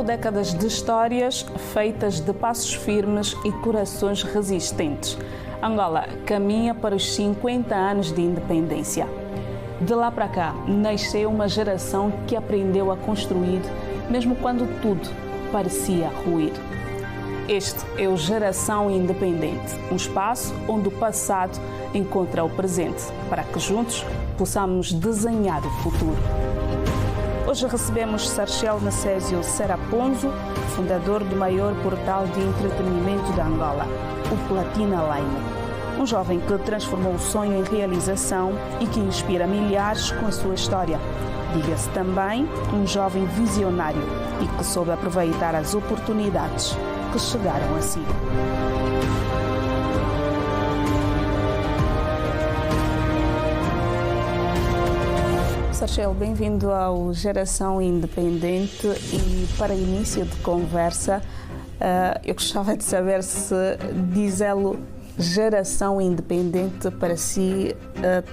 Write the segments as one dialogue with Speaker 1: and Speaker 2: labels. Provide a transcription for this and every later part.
Speaker 1: décadas de histórias feitas de passos firmes e corações resistentes. Angola caminha para os 50 anos de independência. De lá para cá, nasceu uma geração que aprendeu a construir, mesmo quando tudo parecia ruir. Este é o Geração Independente, um espaço onde o passado encontra o presente, para que juntos possamos desenhar o futuro. Hoje recebemos Sarchel Necésio Seraponzo, fundador do maior portal de entretenimento da Angola, o Platina Line. Um jovem que transformou o sonho em realização e que inspira milhares com a sua história. Diga-se também um jovem visionário e que soube aproveitar as oportunidades que chegaram a si. Sarchel, bem-vindo ao Geração Independente e para início de conversa, eu gostava de saber se dizê-lo Geração Independente para si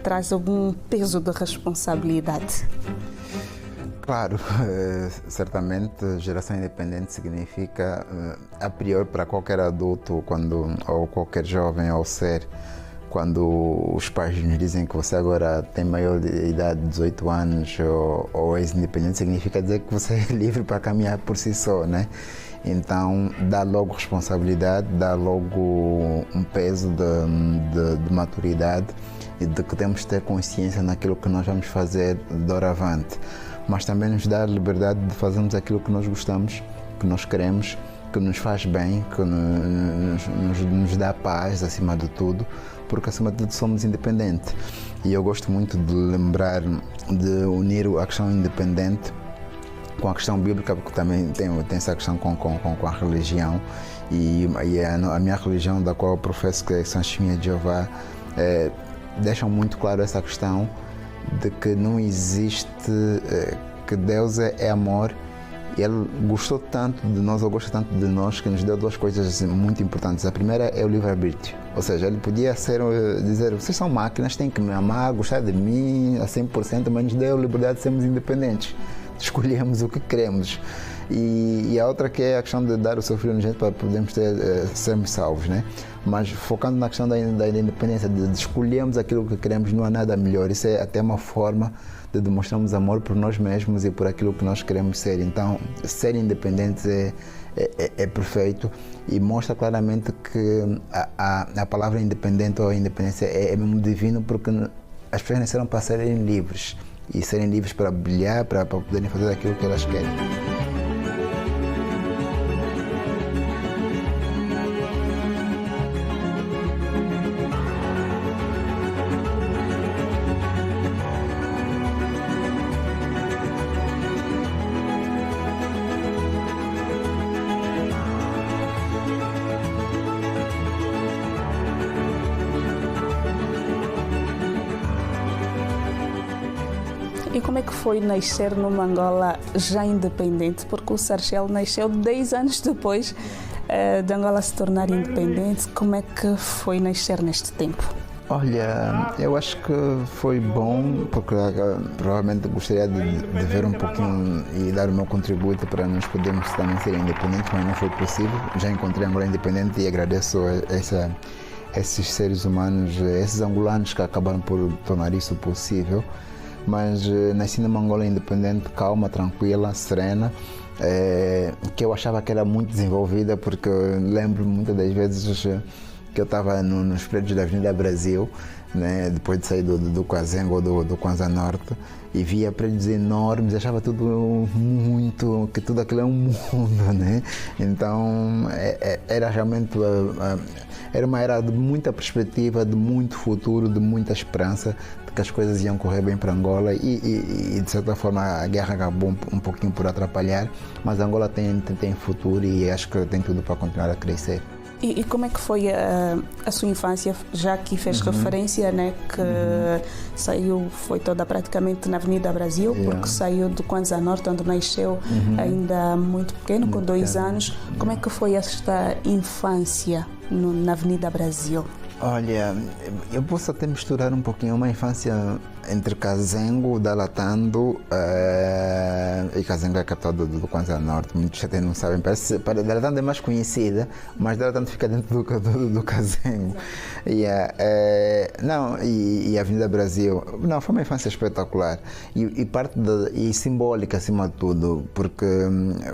Speaker 1: traz algum peso de responsabilidade.
Speaker 2: Claro, certamente Geração Independente significa, a priori, para qualquer adulto ou qualquer jovem ou ser, quando os pais nos dizem que você agora tem maior de idade de 18 anos ou és independente, significa dizer que você é livre para caminhar por si só, né? Então, dá logo responsabilidade, dá logo um peso de maturidade e de que temos de ter consciência naquilo que nós vamos fazer doravante. Mas também nos dá a liberdade de fazermos aquilo que nós gostamos, que nós queremos, que nos faz bem, que nos dá paz acima de tudo, porque acima de tudo somos independentes. E eu gosto muito de lembrar, de unir a questão independente com a questão bíblica, porque também tem essa questão com a religião. E a minha religião, da qual eu professo, que é São Testemunha de Jeová, deixam muito claro essa questão de que não existe, que Deus é amor. Ele gostou tanto de nós, ou gosta tanto de nós, que nos deu duas coisas muito importantes. A primeira é o livre-arbítrio, ou seja, ele podia dizer, vocês são máquinas, têm que me amar, gostar de mim a 100%, mas nos deu a liberdade de sermos independentes, escolhemos o que queremos. E a outra que é a questão de dar o seu filho no jeito para podermos sermos salvos, né? Mas focando na questão da independência, de escolhermos aquilo que queremos, não há nada melhor. Isso é até uma forma de demonstrarmos amor por nós mesmos e por aquilo que nós queremos ser. Então, ser independentes é perfeito e mostra claramente que a palavra independente ou independência é mesmo divino, porque as pessoas nasceram para serem livres e serem livres para brilhar, para poderem fazer aquilo que elas querem.
Speaker 1: E como é que foi nascer numa Angola já independente? Porque o Sarchel nasceu 10 anos depois de Angola se tornar independente. Como é que foi nascer neste tempo?
Speaker 2: Olha, eu acho que foi bom, porque provavelmente gostaria de ver um pouquinho e dar o meu contributo para nós podermos também ser independentes, mas não foi possível. Já encontrei Angola independente e agradeço esses seres humanos, esses angolanos que acabaram por tornar isso possível. Mas nasci numa Angola independente, calma, tranquila, serena, que eu achava que era muito desenvolvida, porque eu lembro muitas das vezes que eu estava nos prédios da Avenida Brasil, né, depois de sair do Quazengo ou do Kwanza Norte, e via prédios enormes, achava tudo muito, que tudo aquilo é um mundo, né? Então era realmente era uma era de muita perspectiva, de muito futuro, de muita esperança, de que as coisas iam correr bem para Angola e de certa forma a guerra acabou um pouquinho por atrapalhar, mas Angola tem futuro e acho que tem tudo para continuar a crescer.
Speaker 1: E como é que foi a sua infância, já que fez referência, né, que foi toda praticamente na Avenida Brasil, porque saiu do Kwanza Norte, onde nasceu ainda muito pequeno, com 2 anos. Como é que foi esta infância na Avenida Brasil?
Speaker 2: Olha, eu posso até misturar um pouquinho uma infância entre Cazengo, Dalatando, e Cazengo é a capital do Kwanza Norte, muitos até não sabem, Dalatando é mais conhecida, mas Dalatando fica dentro do Cazengo. E a Avenida Brasil, não, foi uma infância espetacular e simbólica acima de tudo, porque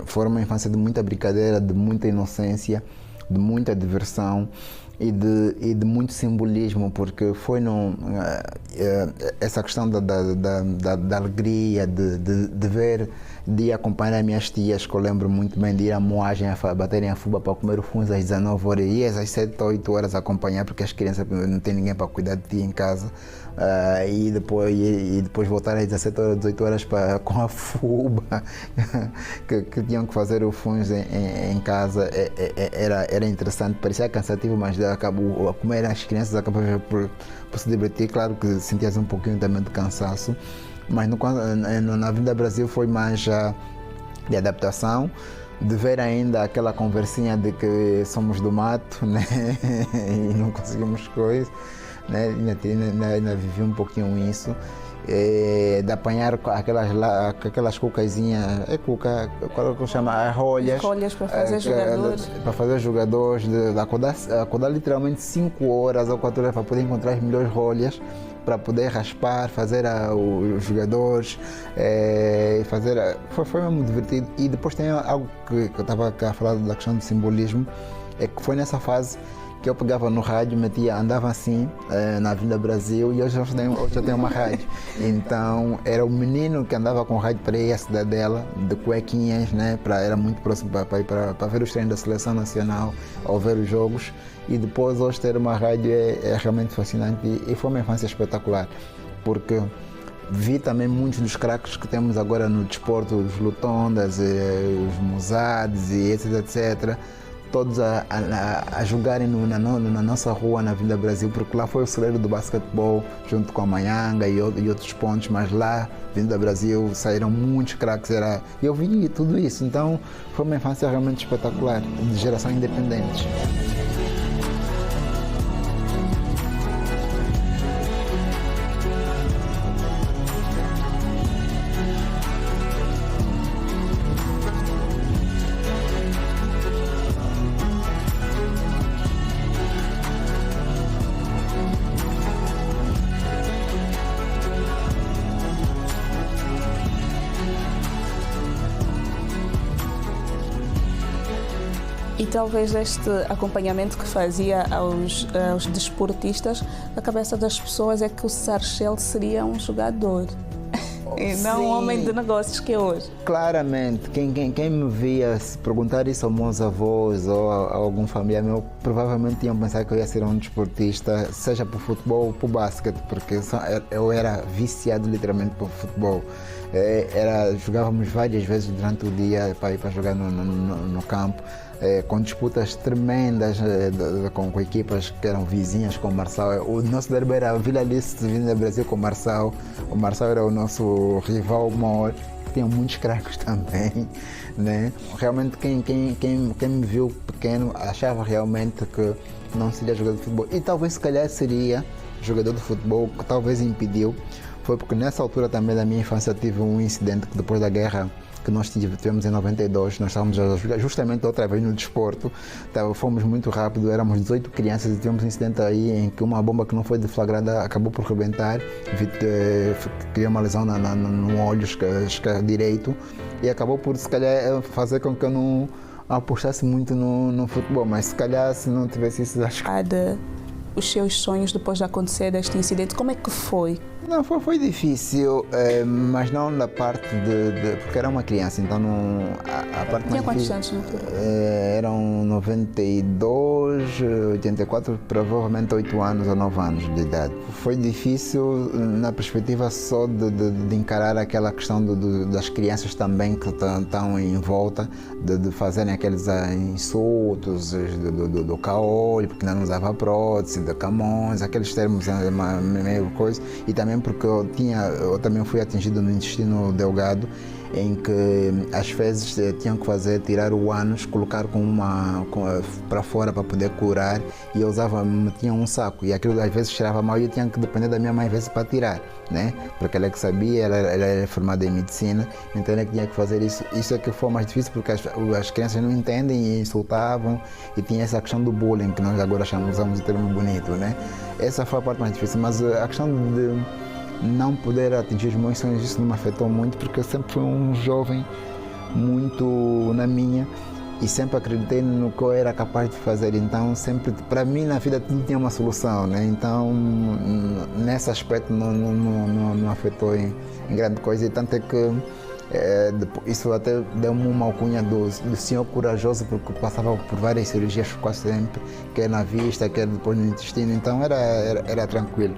Speaker 2: foi uma infância de muita brincadeira, de muita inocência, de muita diversão e de muito simbolismo, porque foi essa questão da alegria, de ver, de acompanhar minhas tias, que eu lembro muito bem de ir à moagem, a baterem a fuba para comer o fungo às 19 horas e às 7 ou 8 horas acompanhar, porque as crianças não tem ninguém para cuidar de ti em casa. E depois voltar às 17 horas, 18 horas com a fuba que tinham que fazer o fungo em casa. Era interessante, parecia cansativo, mas acabou, como eram as crianças, acabavam por se divertir. Claro que sentias um pouquinho também de cansaço, mas na Avenida Brasil foi mais de adaptação, de ver ainda aquela conversinha de que somos do mato, né? E não conseguimos coisas, né? Ainda vivi um pouquinho isso, de apanhar aquelas cucazinhas, qual é que eu chamo? As rolhas.
Speaker 1: Rolhas para fazer jogadores.
Speaker 2: Para fazer jogadores, acordar literalmente 5 horas ou 4 horas para poder encontrar as melhores rolhas, para poder raspar, fazer os jogadores, foi muito divertido. E depois tem algo que eu estava a falar da questão do simbolismo, é que foi nessa fase que eu pegava no rádio, andava assim na Avenida Brasil, e hoje eu tenho uma rádio. Então era o menino que andava com o rádio para ir à cidadela, de cuequinhas, né? Era muito próximo para ver os treinos da Seleção Nacional ou ver os jogos. E depois hoje ter uma rádio é realmente fascinante e foi uma infância espetacular, porque vi também muitos dos craques que temos agora no desporto, os Lutondas, os Musades e etc, todos a jogarem na nossa rua, na Avenida Brasil, porque lá foi o celeiro do basquetebol, junto com a Manhanga e outros pontos, mas lá, na Avenida Brasil, saíram muitos craques, eu vi tudo isso. Então foi uma infância realmente espetacular, de geração independente.
Speaker 1: E talvez este acompanhamento que fazia aos desportistas, na cabeça das pessoas é que o Sarchel seria um jogador e não um homem de negócios que é hoje.
Speaker 2: Claramente, quem me via, se perguntar isso aos meus avós ou a algum familiar meu, provavelmente iam pensar que eu ia ser um desportista, seja por futebol ou por basquete, porque eu era viciado literalmente por futebol. Jogávamos várias vezes durante o dia para ir para jogar no campo. Com disputas tremendas com equipas que eram vizinhas com o Marçal. O nosso derby era a Vila Alice de Avenida Brasil com o Marçal. O Marçal era o nosso rival maior. Tinha muitos craques também, né? Realmente quem me viu pequeno achava realmente que não seria jogador de futebol. E talvez se calhar seria jogador de futebol, que talvez impediu. Foi porque nessa altura também da minha infância tive um incidente que depois da guerra que nós tivemos em 92, nós estávamos a jogar justamente outra vez no desporto, fomos muito rápido, éramos 18 crianças e tivemos um incidente aí em que uma bomba que não foi deflagrada acabou por rebentar, criou uma lesão no olho direito e acabou por se calhar fazer com que eu não apostasse muito no futebol, mas se calhar se não tivesse isso, acho que...
Speaker 1: Os seus sonhos depois de acontecer este incidente, como é que foi?
Speaker 2: Não, foi difícil, mas não da parte porque era uma criança, então a parte
Speaker 1: Tinha
Speaker 2: mais
Speaker 1: quantos anos na altura?
Speaker 2: Eram 92, 84, provavelmente 8 anos ou 9 anos de idade. Foi difícil na perspectiva só de encarar aquela questão das crianças também que estão em volta, de fazerem aqueles insultos do caolho, porque não usava prótese, de Camões, aqueles termos meio coisa, e também porque eu também fui atingido no intestino delgado, em que às vezes tinham que tirar o ânus, colocar para fora para poder curar, e eu metia um saco, e aquilo às vezes cheirava mal e eu tinha que depender da minha mãe às vezes para tirar, né? Porque ela é que sabia, ela era formada em medicina, então ela tinha que fazer isso. Isso é que foi mais difícil, porque as crianças não entendem e insultavam, e tinha essa questão do bullying, que nós agora usamos o termo bonito, né? Essa foi a parte mais difícil, mas a questão de não poder atingir os meus sonhos, isso não me afetou muito, porque eu sempre fui um jovem muito na minha e sempre acreditei no que eu era capaz de fazer. Então sempre, para mim na vida tudo tinha uma solução, né? Então nesse aspecto não afetou em grande coisa, e tanto é que isso até deu-me uma alcunha do senhor corajoso, porque passava por várias cirurgias quase sempre, quer na vista, quer depois no intestino, então era tranquilo.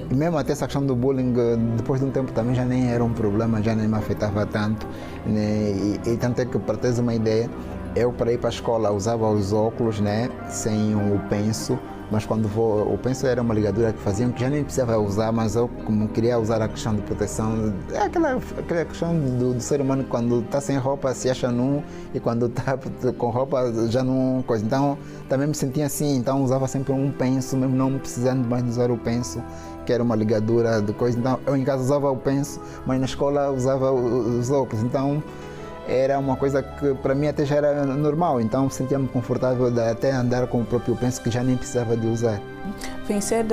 Speaker 2: E mesmo até essa questão do bullying, depois de um tempo também já nem era um problema, já nem me afetava tanto, né? E tanto é que, para teres uma ideia, eu para ir para a escola usava os óculos, né, sem o penso, mas quando o penso era uma ligadura que faziam que já nem precisava usar, mas eu, como queria usar a questão de proteção, é aquela questão do ser humano que quando está sem roupa se acha nu, e quando está com roupa já não coisa. Então também me sentia assim, então usava sempre um penso, mesmo não precisando mais de usar o penso, que era uma ligadura de coisa. Então eu em casa usava o penso, mas na escola usava os óculos. Então era uma coisa que para mim até já era normal, então sentia-me confortável de até andar com o próprio penso, que já nem precisava de usar.
Speaker 1: Vencer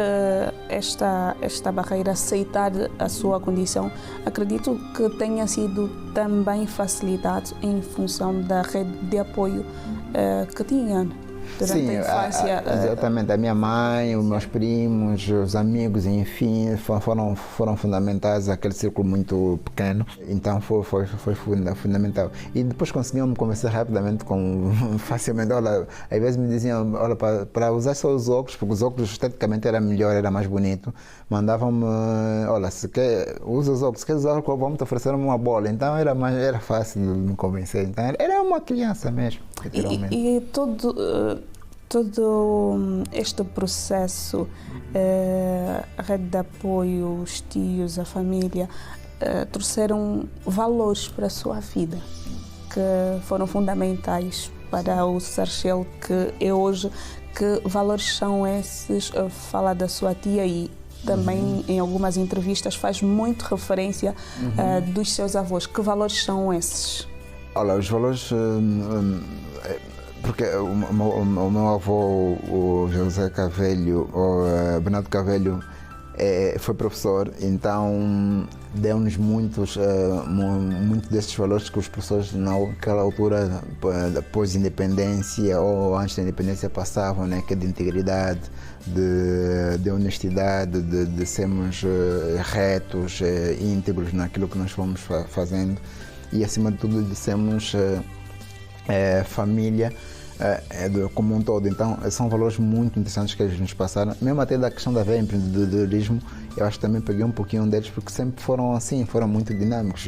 Speaker 1: esta barreira, aceitar a sua condição, acredito que tenha sido também facilitado em função da rede de apoio que tinha durante a infância.
Speaker 2: Exatamente. A minha mãe, os meus primos, os amigos, enfim, foram fundamentais, aquele círculo muito pequeno, então foi fundamental. E depois conseguiam me convencer rapidamente, facilmente. Olha, às vezes me diziam, olha, para usar só os óculos, porque os óculos esteticamente era melhor, era mais bonito, mandavam-me, olha, se quer, usa os óculos, se quer usar óculos, vamos te oferecer uma bola. Então era fácil de me convencer, então era uma criança mesmo, literalmente.
Speaker 1: E todo este processo, a rede de apoio, os tios, a família, trouxeram valores para a sua vida que foram fundamentais para o Sarchel que é hoje. Que valores são esses? Fala da sua tia e também em algumas entrevistas faz muito referência dos seus avós. Que valores são esses?
Speaker 2: Olha, os valores... porque o meu avô, o José Cavelho, o Bernardo Cavelho, foi professor, então deu-nos muitos desses valores que os professores naquela altura, pós-independência ou antes da independência, passavam, né? Que é de integridade, de honestidade, de sermos retos, íntegros naquilo que nós fomos fazendo, e acima de tudo de sermos família como um todo. Então são valores muito interessantes que eles nos passaram, mesmo até da questão da veia empreendedorismo. Eu acho que também peguei um pouquinho deles, porque sempre foram assim, foram muito dinâmicos.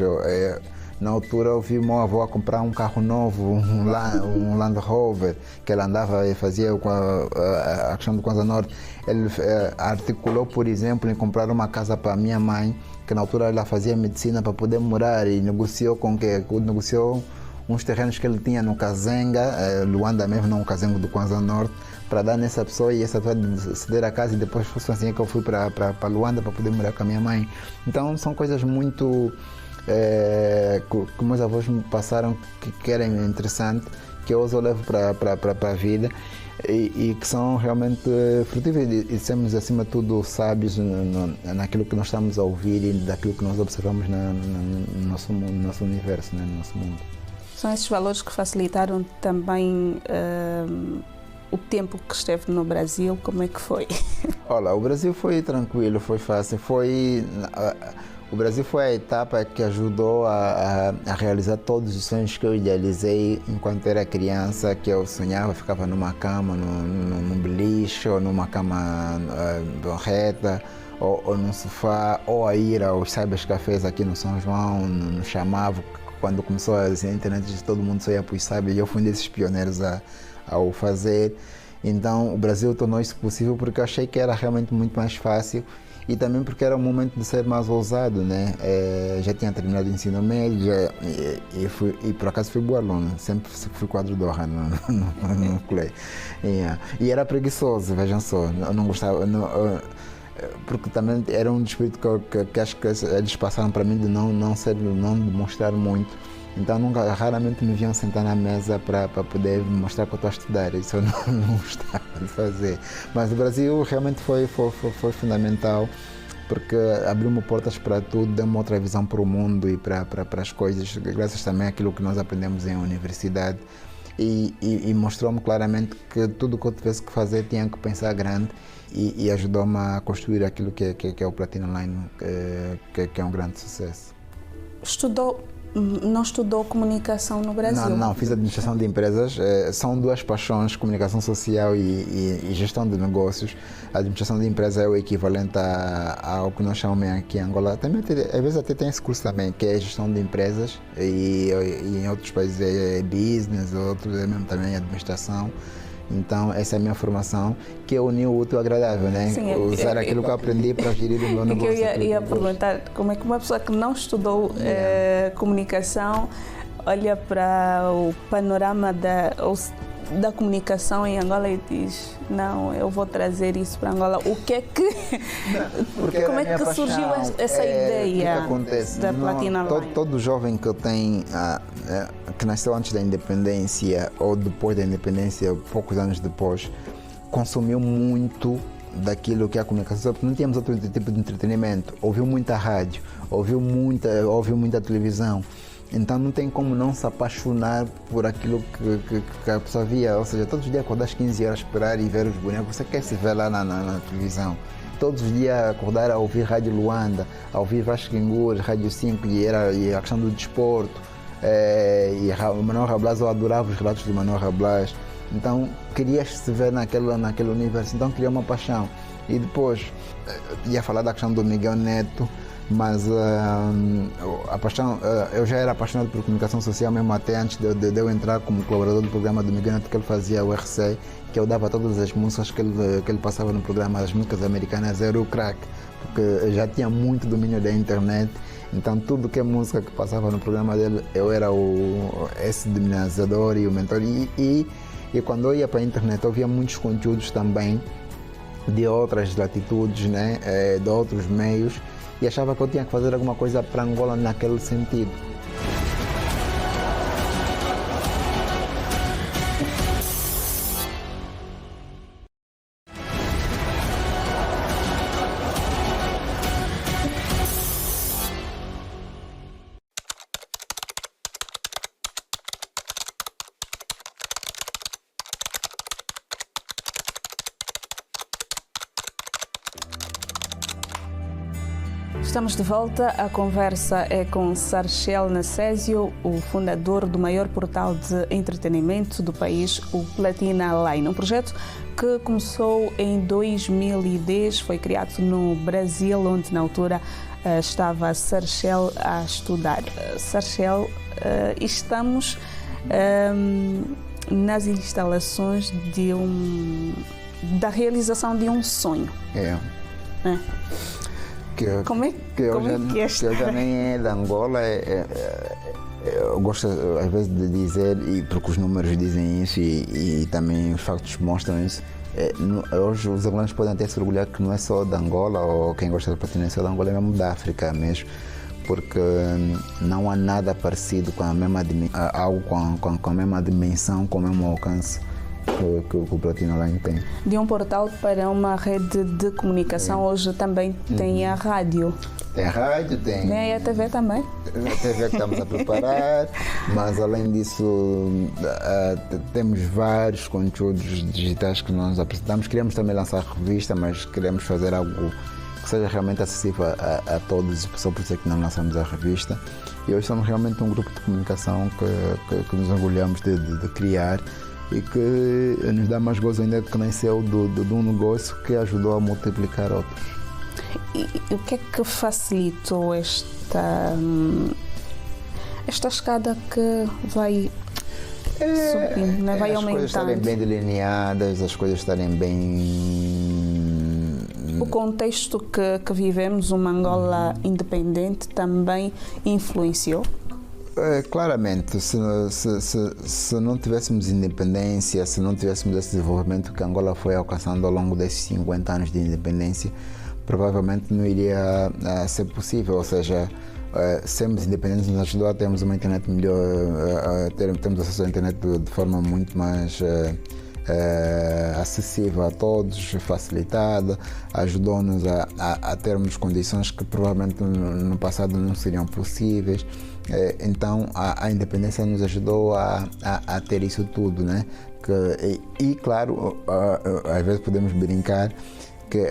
Speaker 2: Na altura eu vi o meu avô a comprar um carro novo, um Land Rover, que ele andava e fazia a questão do Kwanza Norte. Ele articulou, por exemplo, em comprar uma casa para a minha mãe, que na altura ela fazia medicina para poder morar, e negociou uns terrenos que ele tinha no Kazenga, Luanda mesmo, não o Kazenga do Kwanza Norte, para dar nessa pessoa, e essa pessoa ceder a casa, e depois foi assim que eu fui para Luanda para poder morar com a minha mãe. Então são coisas muito que meus avós me passaram, que eram interessantes, que hoje eu levo para a vida, e que são realmente frutíferos, e sermos acima de tudo sábios naquilo que nós estamos a ouvir e daquilo que nós observamos no nosso mundo, no nosso universo, né, no nosso mundo.
Speaker 1: São esses valores que facilitaram também o tempo que esteve no Brasil. Como é que foi?
Speaker 2: Olha, o Brasil foi tranquilo, foi fácil. O Brasil foi a etapa que ajudou a realizar todos os sonhos que eu idealizei enquanto era criança, que eu sonhava, ficava numa cama, num beliche, ou numa cama reta, ou num sofá, ou a ir aos cybercafés aqui no São João, no Chamavo. Quando começou a internet, todo mundo só ia para os cyber, e eu fui um desses pioneiros ao fazer. Então o Brasil tornou isso possível porque eu achei que era realmente muito mais fácil, e também porque era um momento de ser mais ousado, né? Já tinha terminado o ensino médio e por acaso fui bom aluno, sempre fui quadro de honra no colégio. E era preguiçoso, vejam só, eu não gostava, porque também era um espírito que acho que eles passaram para mim de não demonstrar muito. Então raramente me viam sentar na mesa para poder mostrar que eu estou a estudar, isso eu não gostava de fazer. Mas o Brasil realmente foi fundamental, porque abriu-me portas para tudo, deu-me outra visão para o mundo e para as coisas, graças também àquilo que nós aprendemos em universidade. E mostrou-me claramente que tudo o que eu tivesse que fazer tinha que pensar grande e ajudou-me a construir aquilo que é o Platina Line, que é um grande sucesso.
Speaker 1: Não estudou comunicação no Brasil?
Speaker 2: Não, fiz administração de empresas. São duas paixões, comunicação social e gestão de negócios. A administração de empresas é o equivalente ao que nós chamamos aqui em Angola. Também, às vezes até tem esse curso também, que é gestão de empresas, e em outros países é business, outros é mesmo também administração. Então, essa é a minha formação, que é unir o útil ao agradável, né?
Speaker 1: Sim,
Speaker 2: usar aquilo que eu aprendi para gerir o meu negócio.
Speaker 1: Eu ia perguntar como é que uma pessoa que não estudou comunicação olha para o panorama da comunicação em Angola e diz: não, eu vou trazer isso para Angola. O que é que... como é que surgiu essa ideia
Speaker 2: que acontece?
Speaker 1: Da Platina Line?
Speaker 2: Todo jovem que tem... que nasceu antes da independência ou depois da independência, poucos anos depois, consumiu muito daquilo que é a comunicação, porque não tínhamos outro tipo de entretenimento. Ouviu muita rádio, ouviu muita televisão. Então não tem como não se apaixonar por aquilo que a pessoa via. Ou seja, todos os dias acordar às 15 horas, esperar e ver os bonecos, você quer se ver lá na televisão. Todos os dias acordar a ouvir Rádio Luanda, a ouvir Vasco Nguras, Rádio 5 e a questão do desporto. E o Manuel Rabelais, eu adorava os relatos do Manuel Rabelais. Então queria se ver naquele universo, então criou uma paixão. E depois ia falar da questão do Miguel Neto, mas a paixão, eu já era apaixonado por comunicação social mesmo até antes de eu entrar como colaborador do programa do Miguel Neto, que ele fazia o RC, que eu dava todas as músicas que ele passava no programa, as músicas americanas, era o crack, porque eu já tinha muito domínio da internet. Então tudo que é música que passava no programa dele, eu era esse dinamizador e o mentor. E quando eu ia para a internet, eu via muitos conteúdos também de outras latitudes, né? De outros meios, e achava que eu tinha que fazer alguma coisa para Angola naquele sentido.
Speaker 1: Estamos de volta. A conversa é com Sarchel Nassésio, o fundador do maior portal de entretenimento do país, o Platina Line. Um projeto que começou em 2010, foi criado no Brasil, onde na altura estava Sarchel a estudar. Sarchel, estamos nas instalações da realização de um sonho.
Speaker 2: Que eu já nem é de Angola, eu gosto às vezes de dizer, e porque os números dizem isso e também os factos mostram isso, hoje os angolanos podem até se orgulhar que não é só de Angola, ou quem gosta de patinência de Angola, é mesmo da África mesmo, porque não há nada parecido com a mesma algo com a mesma dimensão, com o mesmo alcance que o Platina Line tem.
Speaker 1: De um portal para uma rede de comunicação, hoje também tem a rádio.
Speaker 2: Tem a rádio, tem
Speaker 1: a TV também.
Speaker 2: A TV que estamos a preparar, mas além disso temos vários conteúdos digitais que nós apresentamos. Queremos também lançar revista, mas queremos fazer algo que seja realmente acessível a todos, só por isso é que não lançamos a revista. E hoje somos realmente um grupo de comunicação que nos orgulhamos de criar e que nos dá mais gozo ainda que nasceu de um negócio que ajudou a multiplicar outros.
Speaker 1: E o que é que facilitou esta escada que vai subindo, vai aumentando?
Speaker 2: As coisas estarem bem delineadas, as coisas estarem bem
Speaker 1: O contexto que vivemos, uma Angola independente, também influenciou?
Speaker 2: Claramente, se não tivéssemos independência, se não tivéssemos esse desenvolvimento que Angola foi alcançando ao longo desses 50 anos de independência, provavelmente não iria ser possível. Ou seja, sermos independentes nos ajudou a termos uma internet melhor, termos acesso à internet de forma muito mais acessível a todos, facilitada, ajudou-nos a termos condições que provavelmente no passado não seriam possíveis. Então a independência nos ajudou a ter isso tudo, né? E claro, às vezes podemos brincar que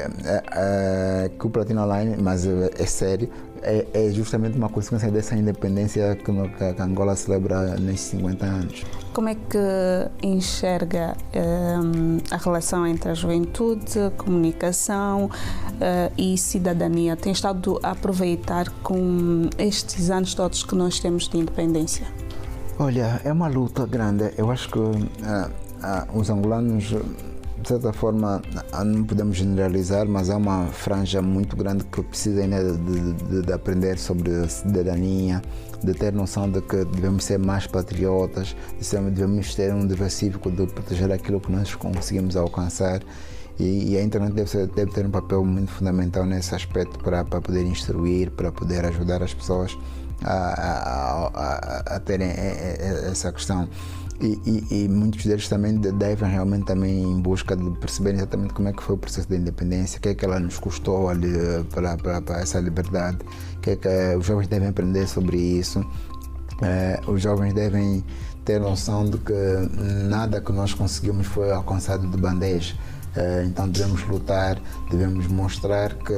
Speaker 2: o Platina Online, mas é sério, é justamente uma consequência dessa independência que a Angola celebra nesses 50 anos.
Speaker 1: Como é que enxerga a relação entre a juventude, comunicação e cidadania? Tem estado a aproveitar com estes anos todos que nós temos de independência?
Speaker 2: Olha, é uma luta grande. Eu acho que os angolanos, de certa forma, não podemos generalizar, mas há uma franja muito grande que precisa ainda de aprender sobre a cidadania, de ter noção de que devemos ser mais patriotas, devemos ter um dever cívico de proteger aquilo que nós conseguimos alcançar. E a internet deve ter um papel muito fundamental nesse aspecto para poder instruir, para poder ajudar as pessoas a terem essa questão. E muitos deles também devem realmente também em busca de perceber exatamente como é que foi o processo da independência, o que é que ela nos custou ali para essa liberdade, o que é que os jovens devem aprender sobre isso. Os jovens devem ter noção de que nada que nós conseguimos foi alcançado de bandeja. Então devemos lutar, devemos mostrar que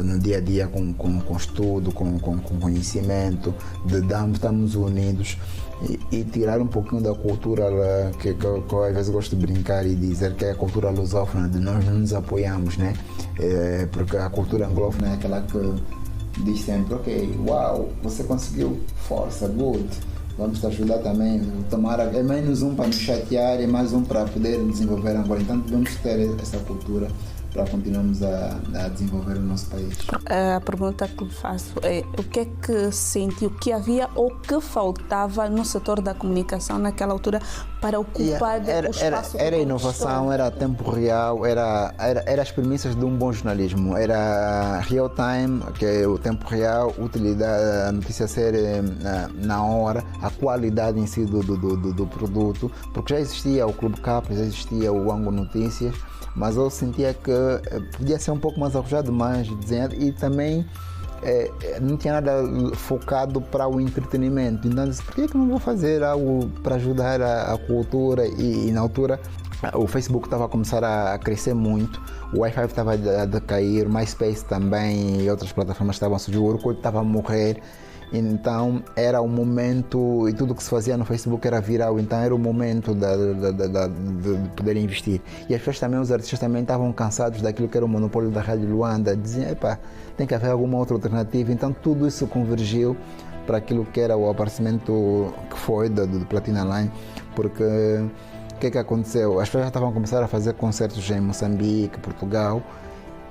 Speaker 2: no dia a dia com estudo, com conhecimento, estamos unidos e tirar um pouquinho da cultura que eu às vezes gosto de brincar e dizer que é a cultura lusófona, de nós não nos apoiamos, né? Porque a cultura anglófona é aquela que diz sempre, ok, uau, você conseguiu, força, good. Vamos te ajudar também, tomara, é menos um para nos chatear e mais um para poder desenvolver Angola. Então devemos ter essa cultura para continuarmos a desenvolver o nosso país.
Speaker 1: A pergunta que lhe faço é o que é que sentiu que havia ou que faltava no setor da comunicação naquela altura para ocupar o espaço?
Speaker 2: Era inovação, era tempo real, era as premissas de um bom jornalismo. Era real time, que é o tempo real, utilidade, a notícia ser na hora, a qualidade em si do produto, porque já existia o Clube Cap, já existia o Ango Notícias, mas eu sentia que podia ser um pouco mais arrojado, mais desenhado e também não tinha nada focado para o entretenimento. Então disse, por que não vou fazer algo para ajudar a cultura? E na altura o Facebook estava a começar a crescer muito, o Wi-Fi estava a decair, o MySpace também e outras plataformas estavam a surgir, o Orkut estava a morrer. Então era o momento, e tudo que se fazia no Facebook era viral, então era o momento de poder investir. E as pessoas também, os artistas também estavam cansados daquilo que era o monopólio da Rádio Luanda, diziam, epá, tem que haver alguma outra alternativa. Então tudo isso convergiu para aquilo que era o aparecimento que foi do Platina Online, porque o que é que aconteceu? As pessoas já estavam a começar a fazer concertos em Moçambique, Portugal,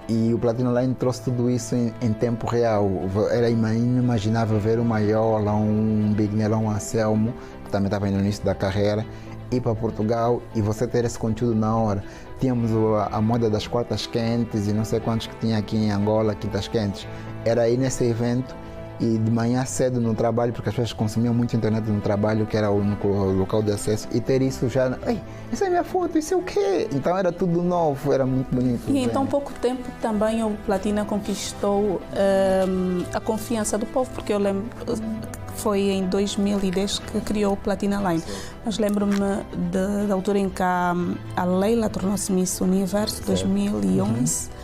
Speaker 2: e o Platina Online trouxe tudo isso em tempo real. Era inimaginável ver o Maiola, um Big Nelão, um Anselmo, que também estava no início da carreira, ir para Portugal e você ter esse conteúdo na hora. Tínhamos a moda das quartas quentes e não sei quantos que tinha aqui em Angola, quintas quentes. Era aí nesse evento e de manhã cedo no trabalho, porque as pessoas consumiam muito internet no trabalho, que era o único local de acesso, e ter isso já, ei, isso é minha foto, isso é o quê? Então era tudo novo, era muito bonito.
Speaker 1: E em tão pouco tempo também o Platina conquistou a confiança do povo, porque eu lembro que foi em 2010 que criou o Platina Line. Mas lembro-me da altura em que a Leila tornou-se Miss Universo, 2011,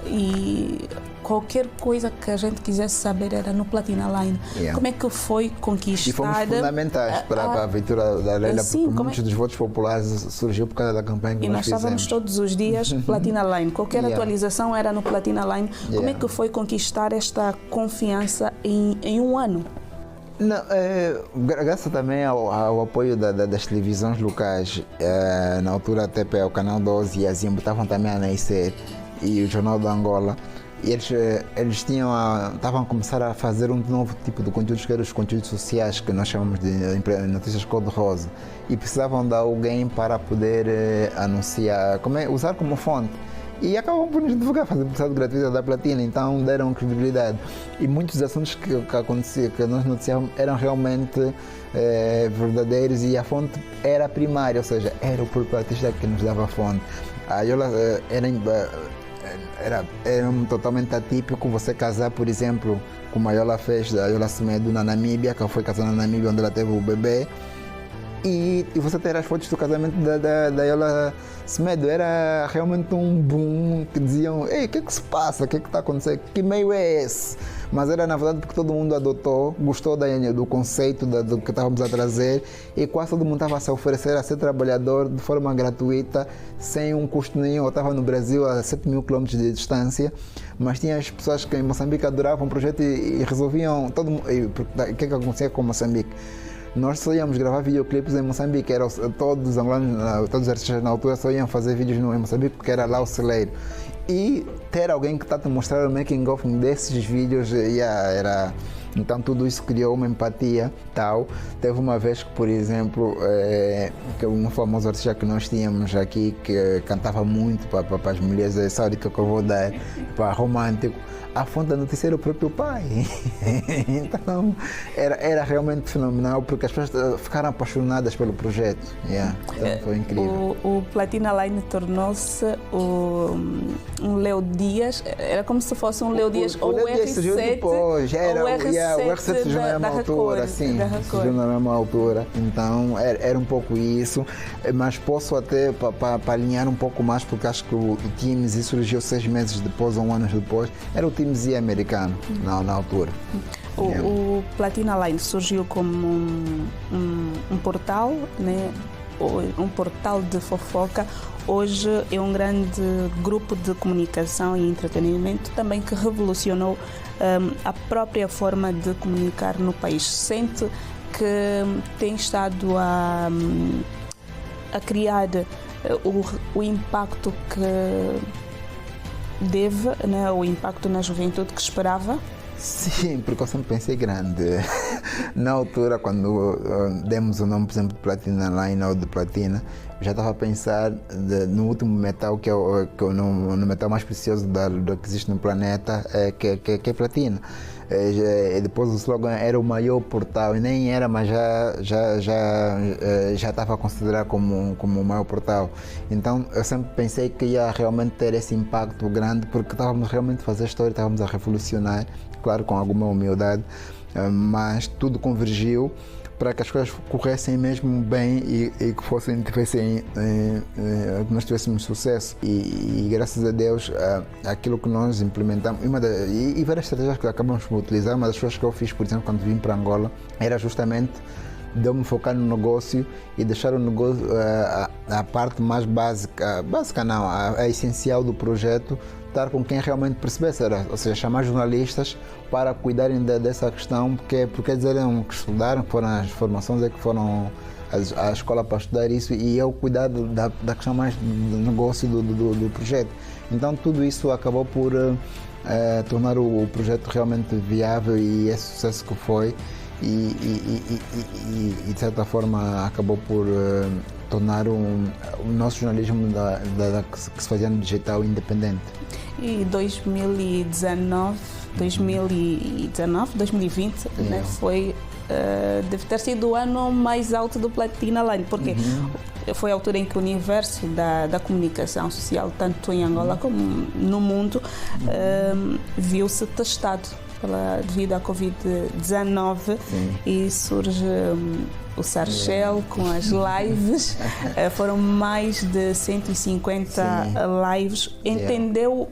Speaker 1: e qualquer coisa que a gente quisesse saber era no Platina Line. Como é que foi conquistada?
Speaker 2: E fomos fundamentais para a aventura da Leila, porque muitos dos votos populares surgiu por causa da campanha que nós fizemos. E nós estávamos
Speaker 1: todos os dias Platina Line. Qualquer atualização era no Platina Line. Como é que foi conquistar esta confiança em um ano?
Speaker 2: Não, graças também ao apoio das televisões locais, na altura até o Canal 12 e a Zimbo estavam também a nascer, e o Jornal da Angola. E eles estavam a começar a fazer um novo tipo de conteúdos, que eram os conteúdos sociais, que nós chamamos de notícias cor-de-rosa. E precisavam de alguém para poder anunciar, usar como fonte. E acabam por nos divulgar, fazer publicidade gratuita da Platina, então deram credibilidade. E muitos dos assuntos que acontecia, que nós noticiávamos, eram realmente verdadeiros, e a fonte era primária, ou seja, era o próprio artista que nos dava a fonte. A Yola era totalmente atípico você casar, por exemplo, como a Yola fez, a Yola Semedo na Namíbia, que ela foi casada na Namíbia, onde ela teve o bebê, e você ter as fotos do casamento da Yola Semedo. Era realmente um boom, que diziam: ei, o que é que se passa? O que é que está acontecendo? Que meio é esse? Mas era, na verdade, porque todo mundo adotou, gostou do conceito do que estávamos a trazer, e quase todo mundo estava a se oferecer a ser trabalhador de forma gratuita, sem um custo nenhum. Eu estava no Brasil a 7.000 km de distância, mas tinha as pessoas que em Moçambique adoravam o projeto e resolviam. O que é que acontecia com Moçambique? Nós só íamos gravar videoclipes em Moçambique, todos os angolanos, todos os artistas na altura só iam fazer vídeos em Moçambique, porque era lá o celeiro. E ter alguém que está a te mostrar o making of desses vídeos, então tudo isso criou uma empatia tal. Teve uma vez que, por exemplo, que um famoso artista que nós tínhamos aqui, que cantava muito para as mulheres, essa dica que eu vou dar, para romântico, a fonte da notícia era o próprio pai. Então era realmente fenomenal, porque as pessoas ficaram apaixonadas pelo projeto. Então foi incrível.
Speaker 1: O Platina Line tornou-se um Leo Dias, era como se fosse um Leo Dias, ou o R7
Speaker 2: surgiu depois,
Speaker 1: o
Speaker 2: R7 surgiu na mesma altura, sim, surgiu na mesma altura. Então era um pouco isso, mas posso até para alinhar um pouco mais, porque acho que o TMZ surgiu 6 meses depois ou 1 ano depois. Era o TMZ americano na altura.
Speaker 1: O Platina Line surgiu como um portal, né? Um portal de fofoca. Hoje é um grande grupo de comunicação e entretenimento também, que revolucionou a própria forma de comunicar no país. Sente que tem estado a criar o impacto que deve, né? O impacto na juventude que esperava?
Speaker 2: Sim, porque eu sempre pensei grande. Na altura, quando demos o nome, por exemplo, de Platina Line ou de Platina, já estava a pensar no último metal, no metal mais precioso do que existe no planeta, que é platina. E depois o slogan era o maior portal, e nem era, mas já estava a considerar como o maior portal. Então eu sempre pensei que ia realmente ter esse impacto grande, porque estávamos realmente a fazer história, estávamos a revolucionar, claro, com alguma humildade, mas tudo convergiu para que as coisas corressem mesmo bem e que nós tivéssemos sucesso. E graças a Deus, aquilo que nós implementamos, e várias estratégias que acabamos por utilizar, uma das coisas que eu fiz, por exemplo, quando vim para Angola, era justamente de eu me focar no negócio e deixar o negócio, a parte mais básica não, a essencial do projeto, estar com quem realmente percebesse, ou seja, chamar jornalistas para cuidarem dessa questão, porque eles eram que estudaram, que foram as formações, que foram à escola para estudar isso, e eu cuidar da questão mais do negócio do projeto. Então tudo isso acabou por tornar o projeto realmente viável, e esse sucesso que foi, e de certa forma acabou por tornar o nosso jornalismo que se fazia no digital independente.
Speaker 1: E 2019, 2020, né, deve ter sido o ano mais alto do Platina Line, porque foi a altura em que o universo da comunicação social, tanto em Angola como no mundo, viu-se testado devido à Covid-19, e surge o Sarchel com as lives. Foram mais de 150 lives. Entendeu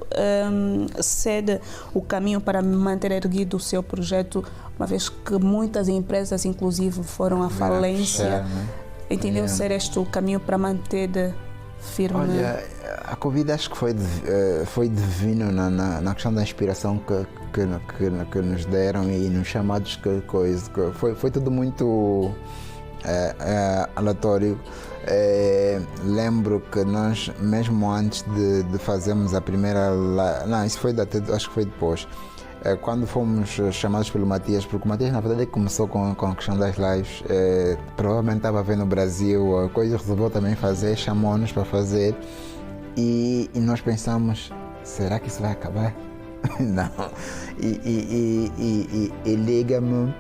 Speaker 1: ser o caminho para manter erguido o seu projeto, uma vez que muitas empresas, inclusive, foram à falência? Entendeu ser este o caminho para manter firme?
Speaker 2: Olha, a Covid acho que foi divino na questão da inspiração que nos deram, e nos chamados que foi tudo muito aleatório. Lembro que nós, mesmo antes de fazermos a primeira live, não, isso foi acho que foi depois, quando fomos chamados pelo Matias, porque o Matias na verdade começou com a questão das lives, provavelmente estava a ver no Brasil, a coisa resolveu também fazer, chamou-nos para fazer e nós pensamos, será que isso vai acabar? Não. E liga-me,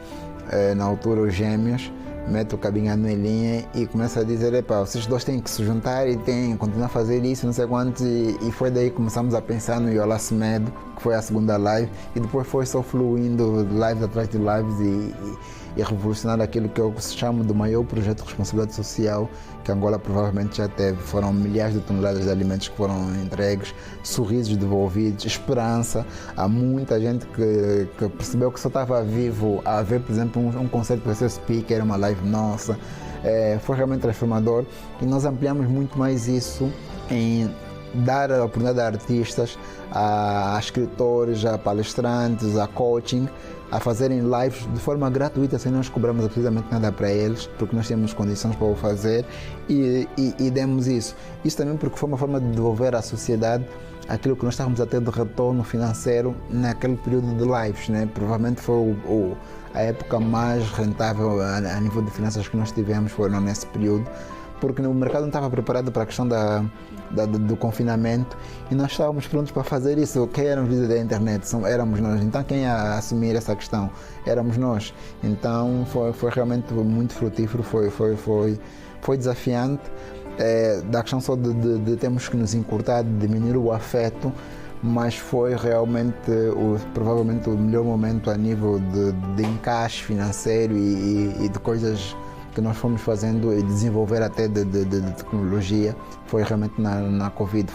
Speaker 2: na altura, os gêmeos, mete o cabinho em linha e começa a dizer, vocês dois têm que se juntar e têm que continuar a fazer isso, não sei quantos, e foi daí que começamos a pensar no Yola Semedo, que foi a segunda live, e depois foi só fluindo lives atrás de lives e revolucionar aquilo que eu chamo do maior projeto de responsabilidade social que Angola provavelmente já teve. Foram milhares de toneladas de alimentos que foram entregues, sorrisos devolvidos, esperança. Há muita gente que percebeu que só estava vivo a ver, por exemplo, um concerto para ser speaker, uma live nossa. Foi realmente transformador e nós ampliamos muito mais isso em dar a oportunidade a artistas, a escritores, a palestrantes, a coaching, a fazerem lives de forma gratuita, sem nós cobrarmos absolutamente nada para eles, porque nós temos condições para o fazer e demos isso. Isso também porque foi uma forma de devolver à sociedade aquilo que nós estávamos a ter de retorno financeiro naquele período de lives, né? Provavelmente foi a época mais rentável a nível de finanças que nós tivemos, foi nesse período, porque o mercado não estava preparado para a questão do confinamento e nós estávamos prontos para fazer isso. Quem era o líder da internet? Éramos nós. Então quem ia assumir essa questão? Éramos nós. Então foi realmente muito frutífero, foi desafiante, da questão só de termos que nos encurtar, de diminuir o afeto, mas foi realmente provavelmente o melhor momento a nível de encaixe financeiro e de coisas que nós fomos fazendo e desenvolver até de tecnologia. Foi realmente na Covid.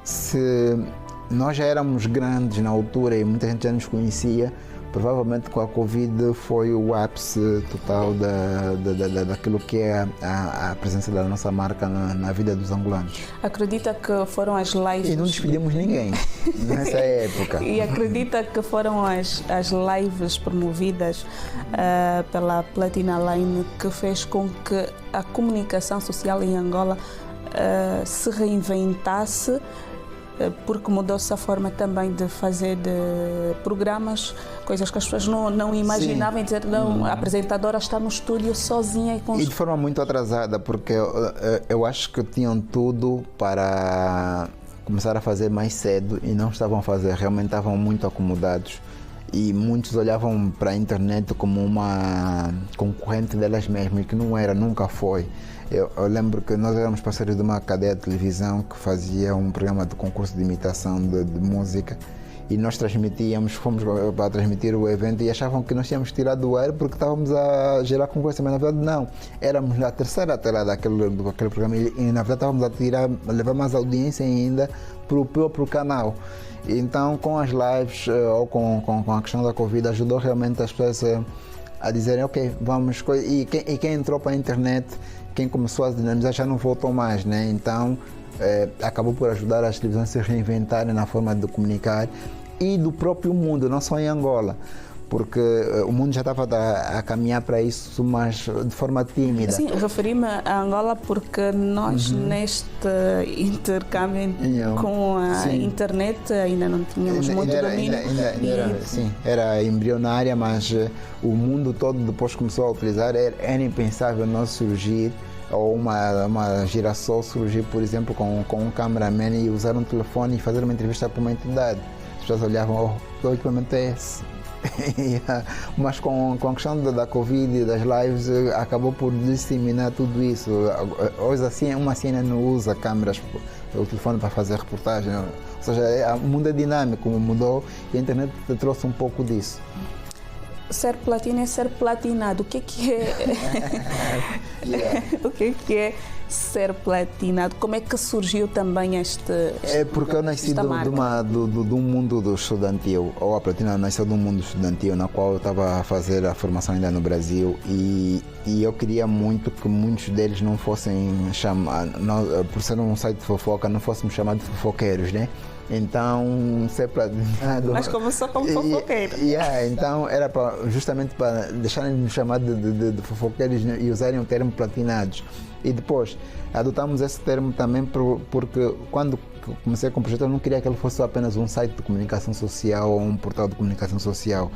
Speaker 2: Se nós já éramos grandes na altura e muita gente já nos conhecia, provavelmente com a Covid foi o ápice total daquilo que é a presença da nossa marca na vida dos angolanos.
Speaker 1: Acredita que foram as lives...
Speaker 2: E não despedimos ninguém nessa época.
Speaker 1: E acredita que foram as lives promovidas pela Platina Line que fez com que a comunicação social em Angola se reinventasse, porque mudou-se a forma também de fazer programas, coisas que as pessoas não imaginavam. Dizer, não, a apresentadora está no estúdio sozinha e
Speaker 2: de forma muito atrasada, porque eu acho que tinham tudo para começar a fazer mais cedo e não estavam a fazer, realmente estavam muito acomodados e muitos olhavam para a internet como uma concorrente delas mesmas, que não era, nunca foi. Eu lembro que nós éramos parceiros de uma cadeia de televisão que fazia um programa de concurso de imitação de música e nós fomos para transmitir o evento e achavam que nós tínhamos tirado do ar porque estávamos a gerar concorrência, mas na verdade não. Éramos na terceira tela daquele programa e na verdade estávamos a levar mais audiência ainda para o próprio canal. Então com as lives ou com a questão da Covid ajudou realmente as pessoas a dizerem ok, vamos... E quem entrou para a internet, quem começou a dinamizar já não voltou mais, né? Então acabou por ajudar as televisões a se reinventarem na forma de comunicar e do próprio mundo, não só em Angola, porque o mundo já estava a caminhar para isso, mas de forma tímida.
Speaker 1: Sim, referi-me a Angola porque nós neste intercâmbio com a internet ainda não tínhamos muito domínio.
Speaker 2: Era embrionária, mas o mundo todo depois começou a utilizar. Era impensável nós surgir, ou uma girassol surgir, por exemplo, com um cameraman e usar um telefone e fazer uma entrevista para uma entidade. As pessoas olhavam, o equipamento é esse. Mas com a questão da Covid e das lives acabou por disseminar tudo isso. Hoje assim, uma cena não usa câmeras, o telefone para fazer reportagem. Ou seja, o mundo é dinâmico, mudou e a internet trouxe um pouco disso.
Speaker 1: Ser platino é ser platinado. O que é o que é ser platinado? Como é que surgiu também este
Speaker 2: porque eu nasci de um mundo estudantil, ou a Platina nasceu de um mundo estudantil na qual eu estava a fazer a formação ainda no Brasil e eu queria muito que muitos deles não fossem chamados, por ser um site de fofoca, não fôssemos chamados de fofoqueiros, né? Então, ser platinado...
Speaker 1: Mas começou como fofoqueiro.
Speaker 2: Então, era justamente para deixarem de nos chamar de fofoqueiros e usarem o termo platinados. E depois, adotamos esse termo também porque quando comecei com o projeto, eu não queria que ele fosse apenas um site de comunicação social ou um portal de comunicação social.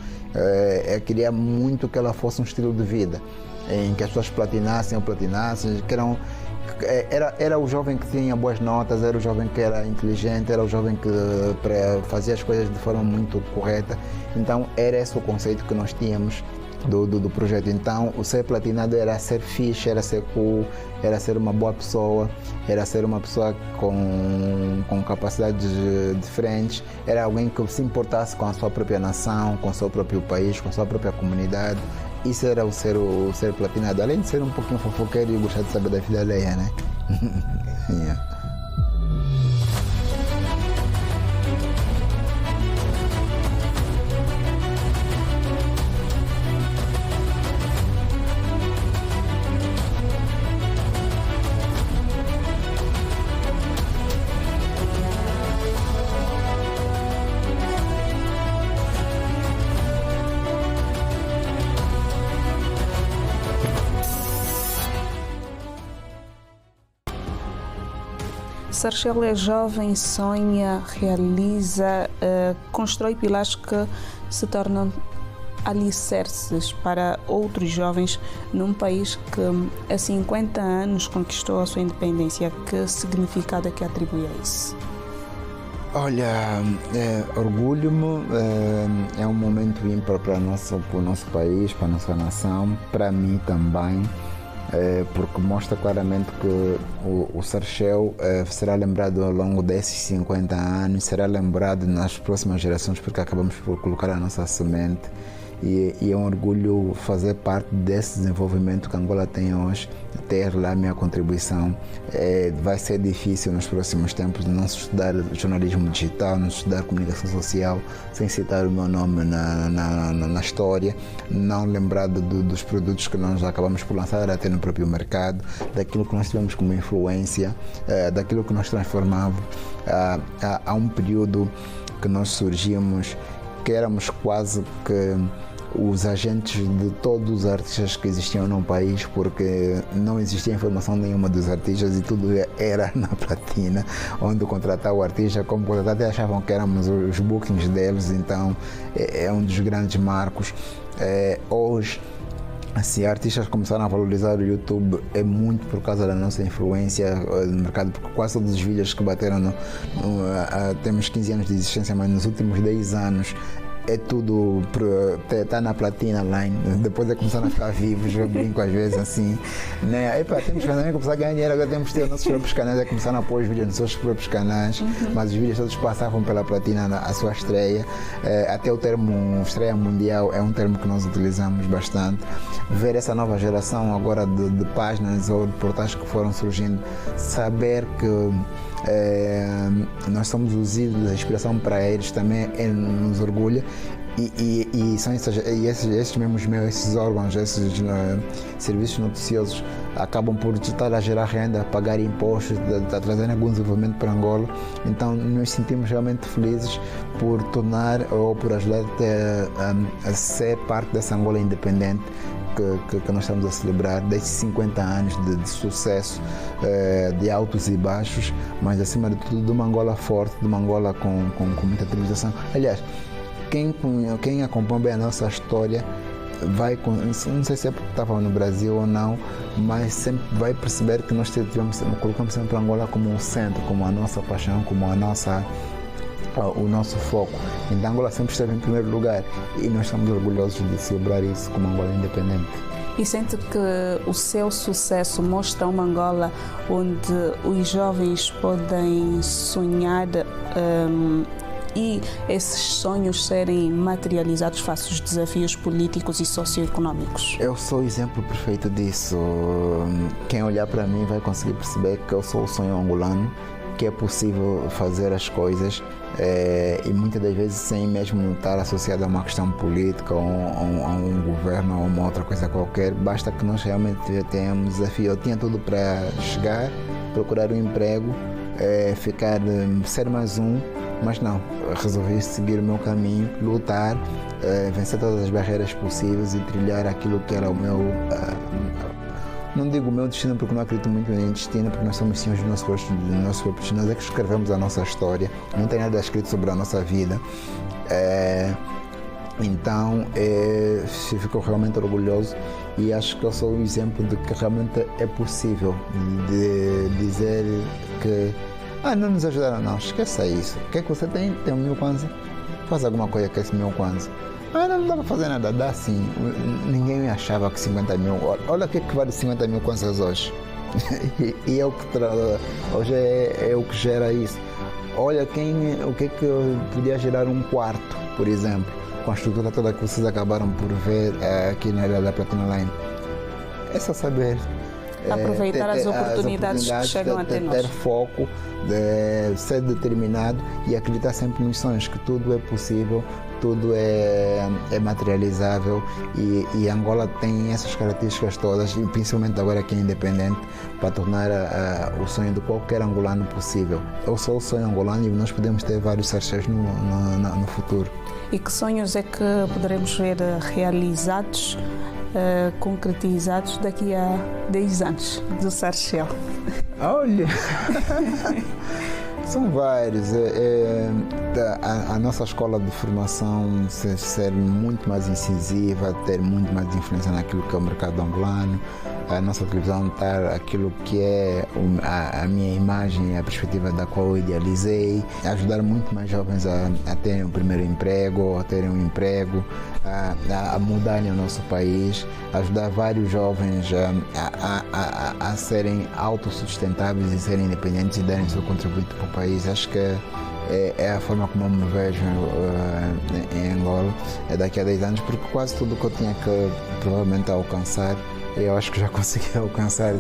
Speaker 2: Eu queria muito que ela fosse um estilo de vida, em que as pessoas platinassem, que era o jovem que tinha boas notas, era o jovem que era inteligente, era o jovem que fazia as coisas de forma muito correta. Então era esse o conceito que nós tínhamos do projeto. Então o ser platinado era ser fixe, era ser cool, era ser uma boa pessoa, era ser uma pessoa com capacidades diferentes, era alguém que se importasse com a sua própria nação, com o seu próprio país, com a sua própria comunidade. Isso era o ser platinado, além de ser um pouquinho fofoqueiro e gostar de saber da vida alheia, né? Yeah.
Speaker 1: Sarchel é jovem, sonha, realiza, constrói pilares que se tornam alicerces para outros jovens num país que há 50 anos conquistou a sua independência. Que significado é que atribui a isso?
Speaker 2: Olha, orgulho-me, é um momento ímpar para o nosso país, para a nossa nação, para mim também. Porque mostra claramente que o Sarchel será lembrado ao longo desses 50 anos, será lembrado nas próximas gerações, porque acabamos por colocar a nossa semente. E é um orgulho fazer parte desse desenvolvimento que Angola tem hoje, ter lá a minha contribuição. Vai ser difícil nos próximos tempos não se estudar jornalismo digital, não se estudar comunicação social, sem citar o meu nome na história, não lembrar dos produtos que nós acabamos por lançar até no próprio mercado, daquilo que nós tivemos como influência, daquilo que nós transformávamos. Há um período que nós surgimos que éramos quase que os agentes de todos os artistas que existiam no país, porque não existia informação nenhuma dos artistas e tudo era na Platina, onde contratar o artista, como contratar, até achavam que éramos os bookings deles. Então é um dos grandes marcos. Hoje, assim, artistas começaram a valorizar o YouTube, é muito por causa da nossa influência no mercado, porque quase todos os vídeos que bateram temos 15 anos de existência, mas nos últimos 10 anos é tudo, está na Platina Line, depois é começar a ficar vivos, eu brinco às vezes assim, né? Temos que também começar a ganhar dinheiro, agora temos que ter nossos próprios canais, é começar a pôr os vídeos nos seus próprios canais, mas os vídeos todos passavam pela Platina a sua estreia, até o termo estreia mundial é um termo que nós utilizamos bastante. Ver essa nova geração agora de páginas ou de portais que foram surgindo, saber que nós somos os ídolos da inspiração para eles também nos orgulha. E são esses mesmos meios, esses órgãos, esses serviços noticiosos acabam por estar a gerar renda, a pagar impostos, a trazer algum desenvolvimento para Angola. Então nos sentimos realmente felizes por tornar ou por ajudar a ser parte dessa Angola independente que nós estamos a celebrar, desde 50 anos de sucesso, de altos e baixos, mas acima de tudo de uma Angola forte, de uma Angola com muita civilização. Aliás, quem acompanha bem a nossa história não sei se é porque estava no Brasil ou não, mas sempre vai perceber que nós colocamos sempre a Angola como um centro, como a nossa paixão, como o nosso foco. Então Angola sempre esteve em primeiro lugar e nós estamos orgulhosos de celebrar isso como Angola independente.
Speaker 1: E sente que o seu sucesso mostra uma Angola onde os jovens podem sonhar e esses sonhos serem materializados face aos desafios políticos e socioeconómicos? Eu
Speaker 2: sou o exemplo perfeito disso. Quem olhar para mim vai conseguir perceber que eu sou o sonho angolano, que é possível fazer as coisas e muitas das vezes sem mesmo estar associado a uma questão política ou a um governo ou uma outra coisa qualquer. Basta que nós realmente tenhamos desafio. Eu tinha tudo para chegar, procurar um emprego, ficar, ser mais um, mas não, resolvi seguir o meu caminho, lutar, vencer todas as barreiras possíveis e trilhar aquilo que era o meu, não digo o meu destino porque não acredito muito em destino, porque nós somos senhores do nosso próprio destino, nós é que escrevemos a nossa história, não tem nada escrito sobre a nossa vida. Então, fico realmente orgulhoso e acho que eu sou um exemplo de que realmente é possível de dizer que não nos ajudaram, não, esqueça isso. O que é que você tem? Tem 1.000 kwanza? Faz alguma coisa com esse 1.000 kwanza. Não dá para fazer nada, dá sim. Ninguém me achava que 50 mil. Olha o que vale 50 mil kwanzas hoje. E é o que hoje é o que gera isso. Olha o que podia gerar um quarto, por exemplo, com a estrutura toda que vocês acabaram por ver aqui na área da Platina Line. É só saber.
Speaker 1: Aproveitar as oportunidades que chegam até nós.
Speaker 2: Ter foco, ser determinado e acreditar sempre nos sonhos, que tudo é possível, tudo é materializável e Angola tem essas características todas, e principalmente agora que é independente, para tornar o sonho de qualquer angolano possível. Eu sou o sonho angolano e nós podemos ter vários Sarchels no futuro.
Speaker 1: E que sonhos é que poderemos ver realizados, concretizados daqui a 10 anos do Sarchel?
Speaker 2: Olha, são vários. A nossa escola de formação ser muito mais incisiva, ter muito mais influência naquilo que é o mercado angolano, a nossa televisão estar aquilo que é a minha imagem, a perspectiva da qual eu idealizei, ajudar muito mais jovens a terem o primeiro emprego, a terem um emprego, a mudarem o nosso país, ajudar vários jovens a serem autossustentáveis e serem independentes e darem seu contributo para o país. Acho que é a forma como eu me vejo em Angola daqui a 10 anos, porque quase tudo que eu tinha que provavelmente alcançar, eu acho que já consegui alcançar.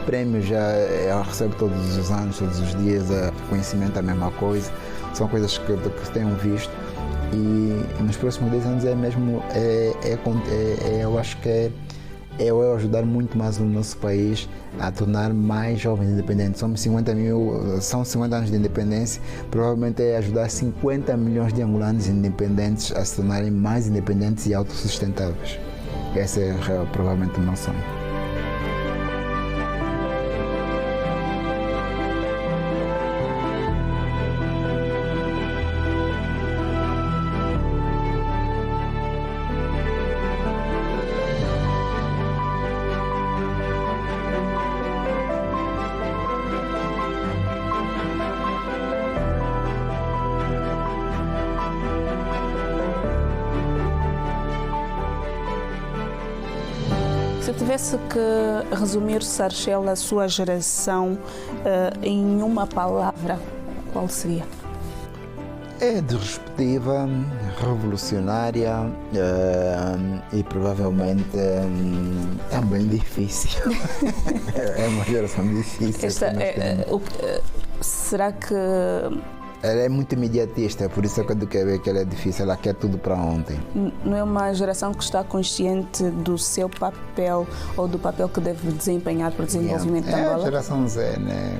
Speaker 2: Prêmios eu recebo todos os anos, todos os dias, reconhecimento é a mesma coisa, são coisas que tenho visto e nos próximos 10 anos eu acho que é eu ajudar muito mais o nosso país a tornar mais jovens independentes. São 50 anos de independência, provavelmente é ajudar 50 milhões de angolanos independentes a se tornarem mais independentes e autossustentáveis. Esse é provavelmente o meu sonho.
Speaker 1: Se tivesse que resumir, Sarchel, a sua geração em uma palavra, qual seria?
Speaker 2: É disruptiva, revolucionária e provavelmente também difícil. É uma geração difícil.
Speaker 1: Será que...
Speaker 2: Ela é muito imediatista, por isso é que eu digo que ela é difícil, ela quer tudo para ontem.
Speaker 1: Não é uma geração que está consciente do seu papel ou do papel que deve desempenhar para o desenvolvimento da Angola?
Speaker 2: É a geração Z, né?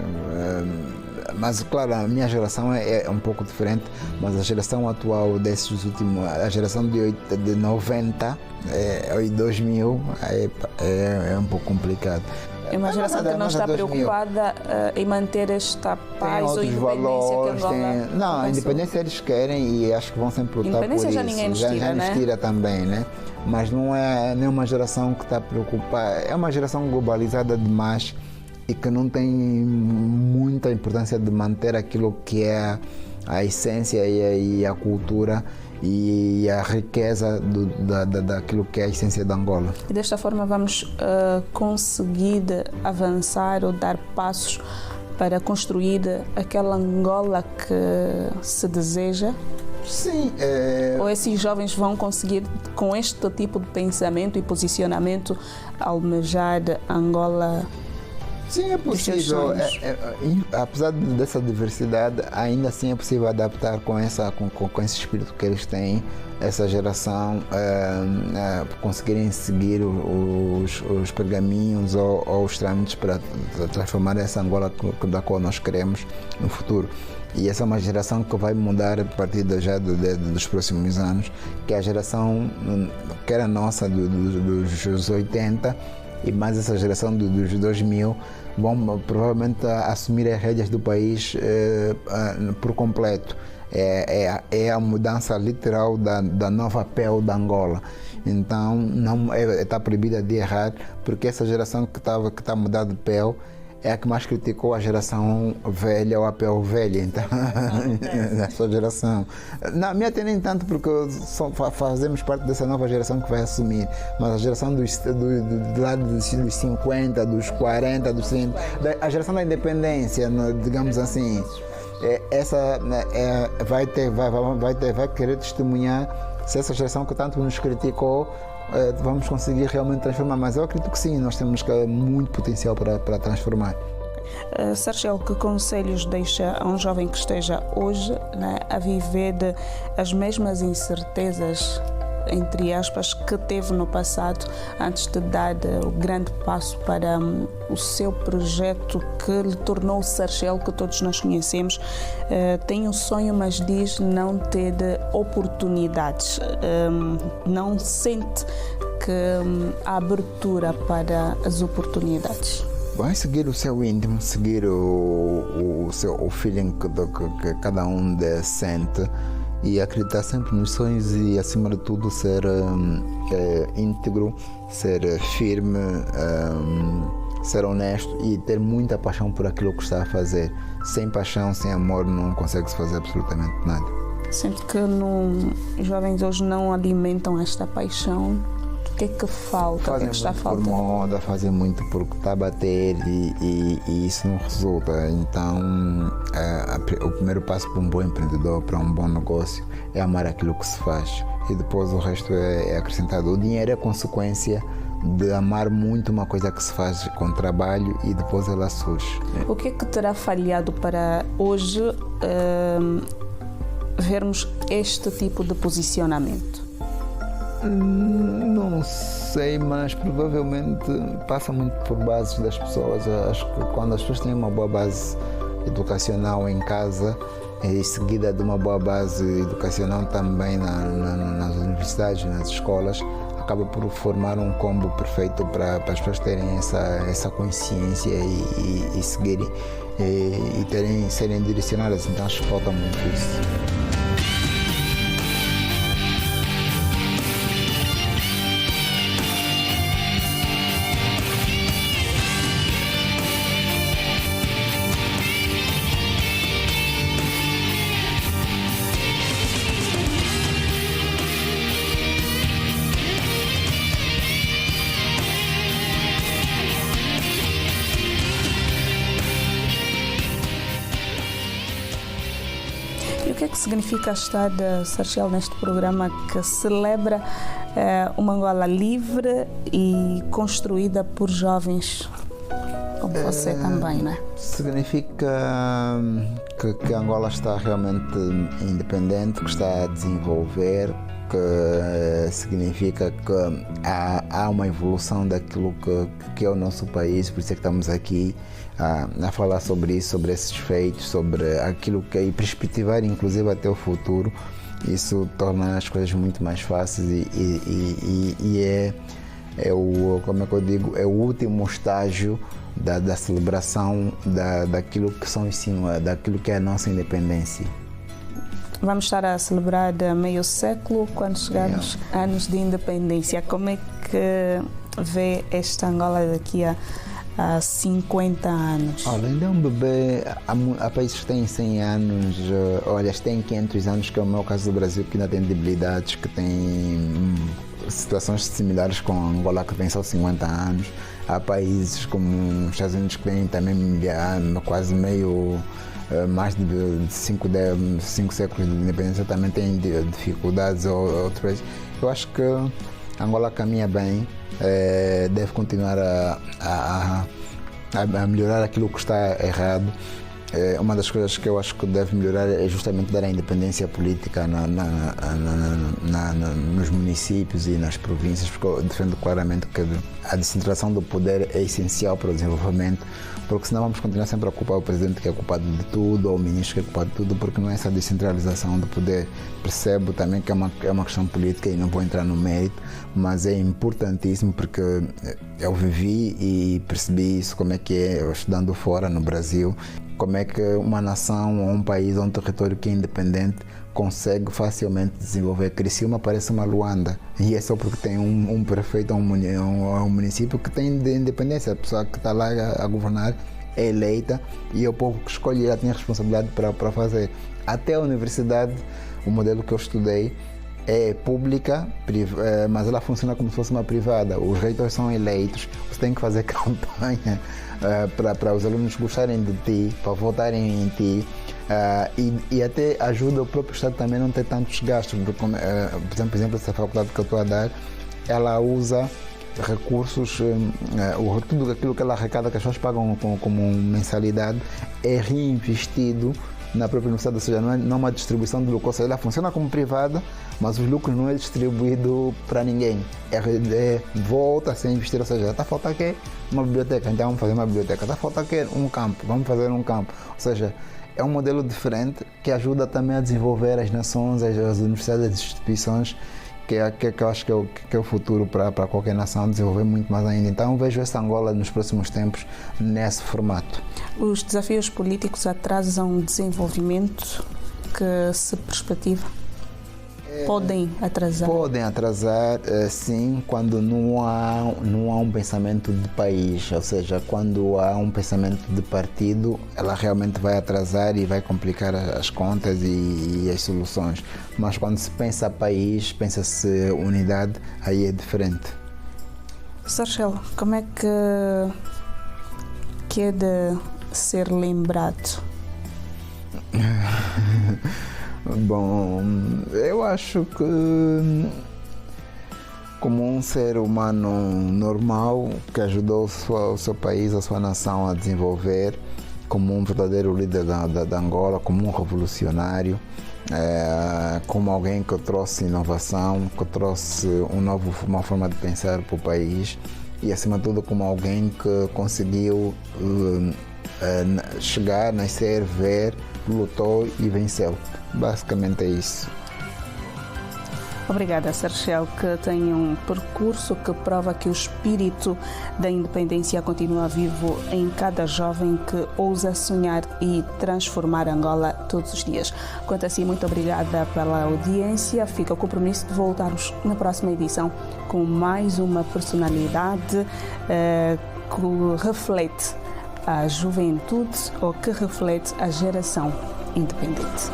Speaker 2: Mas, claro, a minha geração é um pouco diferente, mas a geração atual desses últimos, a geração de 90 e 2000 é um pouco complicado.
Speaker 1: É uma geração que não está preocupada em manter esta paz ou independência que Angola...
Speaker 2: Não, a independência eles querem e acho que vão sempre lutar por isso.
Speaker 1: Independência já ninguém nos tira,
Speaker 2: já nos tira também, né? Mas não é uma geração que está preocupada, é uma geração globalizada demais e que não tem muita importância de manter aquilo que é a essência e a cultura e a riqueza daquilo que é a essência da Angola.
Speaker 1: E desta forma vamos conseguir avançar ou dar passos para construir aquela Angola que se deseja?
Speaker 2: Sim.
Speaker 1: Ou esses jovens vão conseguir, com este tipo de pensamento e posicionamento, almejar Angola
Speaker 2: Sim, é possível. Apesar dessa diversidade, ainda assim é possível adaptar com esse espírito que eles têm, essa geração, conseguirem seguir os pergaminhos ou os trâmites para transformar essa Angola da qual nós queremos no futuro. E essa é uma geração que vai mudar a partir dos próximos anos, que é a geração que era nossa dos 80 e mais essa geração dos 2000 vão provavelmente assumir as rédeas do país por completo. É a mudança literal da nova pele da Angola. Então não está proibida de errar, porque essa geração que está mudada de pele é a que mais criticou a geração velha ou a pele velha, então, da sua geração. Não, me atendem tanto porque fazemos parte dessa nova geração que vai assumir, mas a geração dos 50, dos 40, dos 30, a geração da independência, digamos assim, essa vai querer testemunhar se essa geração que tanto nos criticou vamos conseguir realmente transformar, mas eu acredito que sim, nós temos muito potencial para transformar.
Speaker 1: Sarchel, que conselhos deixa a um jovem que esteja hoje, né, a viver as mesmas incertezas, entre aspas, que teve no passado, antes de dar o grande passo para o seu projeto que lhe tornou o Sarchel que todos nós conhecemos? Tem um sonho, mas diz não ter oportunidades, não sente que há abertura para as oportunidades.
Speaker 2: Vai seguir o seu íntimo, seguir o feeling que cada um sente, e acreditar sempre nos sonhos e, acima de tudo, ser íntegro, ser firme, ser honesto e ter muita paixão por aquilo que está a fazer. Sem paixão, sem amor, não consegue-se fazer absolutamente nada.
Speaker 1: Sente que os jovens hoje não alimentam esta paixão? O que é que falta? O que é que está faltando?
Speaker 2: Fazem muito por moda, fazem muito porque está a bater e isso não resulta. Então, o primeiro passo para um bom empreendedor, para um bom negócio, é amar aquilo que se faz. E depois o resto é acrescentado. O dinheiro é consequência de amar muito uma coisa que se faz com trabalho e depois ela surge.
Speaker 1: O que é que terá falhado para hoje vermos este tipo de posicionamento?
Speaker 2: Não sei, mas provavelmente passa muito por bases das pessoas. Acho que quando as pessoas têm uma boa base educacional em casa e seguida de uma boa base educacional também nas universidades, nas escolas, acaba por formar um combo perfeito para as pessoas terem essa consciência e seguirem e serem direcionadas. Então acho que falta muito isso.
Speaker 1: O que é que significa estar, Sarchel, neste programa que celebra uma Angola livre e construída por jovens como você também, não é?
Speaker 2: Significa que Angola está realmente independente, que está a desenvolver, que significa que há uma evolução daquilo que é o nosso país, por isso é que estamos aqui a falar sobre isso, sobre esses feitos, sobre aquilo que é, e perspectivar inclusive até o futuro. Isso torna as coisas muito mais fáceis e como é que eu digo, é o último estágio da celebração daquilo que são daquilo que é a nossa independência.
Speaker 1: Vamos estar a celebrar meio século quando chegarmos anos de independência. Como é que vê esta Angola daqui a 50 anos?
Speaker 2: Olha, ainda é um bebê. Há países que têm 100 anos, olha, têm 500 anos, que é o meu caso do Brasil, que ainda tem debilidades, que tem situações similares com a Angola, que tem só 50 anos. Há países como os Estados Unidos que têm também quase mais de 5 séculos de independência, também têm dificuldades ou outros países. Eu acho que a Angola caminha bem, deve continuar a melhorar aquilo que está errado. Uma das coisas que eu acho que deve melhorar é justamente dar a independência política nos municípios e nas províncias, porque eu defendo claramente que a descentralização do poder é essencial para o desenvolvimento, porque senão vamos continuar sempre a culpar o presidente que é culpado de tudo, ou o ministro que é culpado de tudo, porque não é essa descentralização do poder. Percebo também que é uma questão política e não vou entrar no mérito, mas é importantíssimo porque eu vivi e percebi isso, como é que é, eu estudando fora no Brasil, como é que uma nação, ou um país, ou um território que é independente consegue facilmente desenvolver. Criciúma parece uma Luanda, e é só porque tem um prefeito, um município que tem independência. A pessoa que está lá a governar é eleita e é o povo que escolhe, ela tem a responsabilidade para fazer. Até a universidade, o modelo que eu estudei é pública, mas ela funciona como se fosse uma privada. Os reitores são eleitos, você tem que fazer campanha para os alunos gostarem de ti, para votarem em ti, e até ajuda o próprio Estado também a não ter tantos gastos. Por exemplo, essa faculdade que eu estou a dar, ela usa recursos, tudo aquilo que ela arrecada, que as pessoas pagam como mensalidade, é reinvestido na própria universidade, ou seja, não é uma distribuição de lucro, ou seja, ela funciona como privada, mas os lucros não é distribuído para ninguém, volta a ser investido, ou seja, está falta aqui uma biblioteca, então vamos fazer uma biblioteca, está falta aqui um campo, vamos fazer um campo, ou seja, é um modelo diferente que ajuda também a desenvolver as nações, as universidades, as instituições, que eu acho que é o futuro para qualquer nação desenvolver muito mais ainda. Então vejo essa Angola nos próximos tempos nesse formato.
Speaker 1: Os desafios políticos atrasam o desenvolvimento que se perspectiva? Podem atrasar? Podem
Speaker 2: atrasar, sim, quando não há um pensamento de país, ou seja, quando há um pensamento de partido, ela realmente vai atrasar e vai complicar as contas e as soluções. Mas quando se pensa país, pensa-se unidade, aí é diferente.
Speaker 1: Sarchel, como é que é de ser lembrado?
Speaker 2: Bom, eu acho que como um ser humano normal que ajudou o seu país, a sua nação a desenvolver, como um verdadeiro líder da Angola, como um revolucionário, como alguém que trouxe inovação, que trouxe uma forma de pensar para o país e, acima de tudo, como alguém que conseguiu chegar, nascer, ver, lutou e venceu. Basicamente é isso.
Speaker 1: Obrigada, Sarchel, que tem um percurso que prova que o espírito da independência continua vivo em cada jovem que ousa sonhar e transformar Angola todos os dias. Quanto assim, muito obrigada pela audiência. Fica o compromisso de voltarmos na próxima edição com mais uma personalidade que reflete a juventude ou que reflete a geração independente.